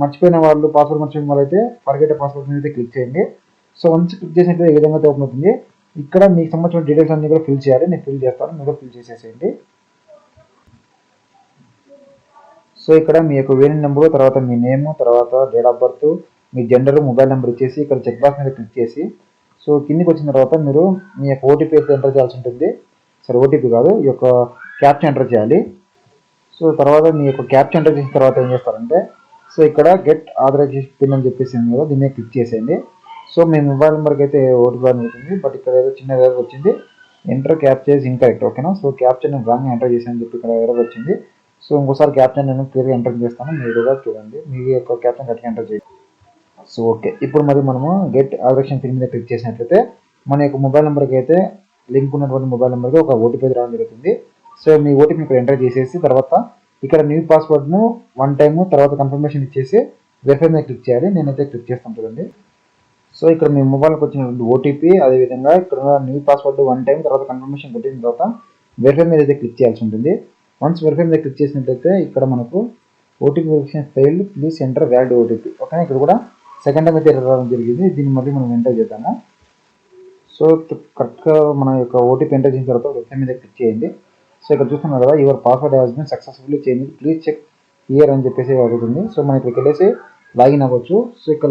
మర్చిపోయిన వాళ్ళు, పాస్వర్డ్ మర్చిపోయిన వాళ్ళైతే ఫర్గెట్ పాస్వర్డ్ మీద అయితే క్లిక్ చేయండి. సో వన్స్ క్లిక్ చేసినట్లయితే ఏ విధంగా అయితే ఓపెన్ అవుతుంది. ఇక్కడ మీకు సంబంధించిన డీటెయిల్స్ అన్ని కూడా ఫిల్ చేయాలి. నేను ఫిల్ చేస్తాను, మీరు ఫిల్ చేసేసేయండి. సో ఇక్కడ మీ యొక్క వేరియంట్ నెంబరు, తర్వాత మీ నేము, తర్వాత date of birth, me gender, mobile number ఇచ్చేసి ఇక్కడ చెక్ బాక్స్ మీద క్లిక్ చేసి, సో కిందికి వచ్చిన తర్వాత మీరు మీ యొక్క ఓటీపీ అయితే ఎంటర్ చేయాల్సి ఉంటుంది. సరే, ఓటీపీ కాదు, ఈ యొక్క క్యాప్చా ఎంటర్ చేయాలి. సో తర్వాత మీ యొక్క క్యాప్చా ఎంటర్ చేసిన తర్వాత ఏం చేస్తారంటే, సో ఇక్కడ గెట్ ఆథరైజేషన్ పిన్ అని చెప్పేసి ఉంది కదా, దీన్ని క్లిక్ చేసేయండి. సో మీ మొబైల్ నెంబర్కి అయితే ఓటీపీ అవుతుంది, బట్ ఇక్కడ ఏదో చిన్న ఎర్రర్ వచ్చింది, ఎంటర్ క్యాప్చా ఇస్ ఇన్కరెక్ట్. ఓకేనా. సో క్యాప్చా నేను రాంగ్ ఎంటర్ చేశాను చెప్పి ఇక్కడ ఎర్రర్ వచ్చింది. సో ఇంకోసారి క్యాప్చా నేను క్లియర్గా ఎంటర్ చేస్తాను, మీరుగా చూడండి, మీ యొక్క క్యాప్చా కరెక్ట్గా ఎంటర్ చేయండి. సో ఓకే, ఇప్పుడు మరి మనము గెట్ ఆథరైజేషన్ పిన్ మీద క్లిక్ చేసినట్లయితే మన యొక్క మొబైల్ నెంబర్కి అయితే లింక్ ఉన్నటువంటి మొబైల్ నెంబర్కి ఒక ఓటీపీ రావడం జరుగుతుంది. సో మీ ఓటీపీ ఇక్కడ ఎంటర్ చేసేసి తర్వాత ఇక్కడ న్యూ పాస్వర్డ్ను 1 టైము తర్వాత కన్ఫర్మేషన్ ఇచ్చేసి వెరిఫై మీద క్లిక్ చేయాలి. నేనైతే క్లిక్ చేస్తాను చూడండి. సో ఇక్కడ మీ మొబైల్కి వచ్చినటువంటి ఓటీపీ, అదేవిధంగా ఇక్కడ న్యూ పాస్వర్డ్ 1 టైం తర్వాత కన్ఫర్మేషన్ కొట్టిన తర్వాత వెరిఫై మీద అయితే క్లిక్ చేయాల్సి ఉంటుంది. వన్స్ వెరిఫై మీద క్లిక్ చేసినట్లయితే ఇక్కడ మనకు OTP verification failed, please enter valid OTP. ఓకేనా. ఇక్కడ కూడా సెకండ్ టైం అయితే రావడం జరిగింది, దీన్ని మళ్ళీ మనం ఎంటర్ చేద్దాము. సో కరెక్ట్గా మన యొక్క ఓటీపీ ఎంటర్ చేసిన తర్వాత వెరిఫై మీద క్లిక్ చేయండి. సో ఇక్కడ చూస్తున్నారు కదా, your password has been successfully change, please check here అని చెప్పేసి అడుగుతుంది. సో మనం ఇక్కడికి వెళ్ళేసి లాగిన్ అవ్వచ్చు. సో ఇక్కడ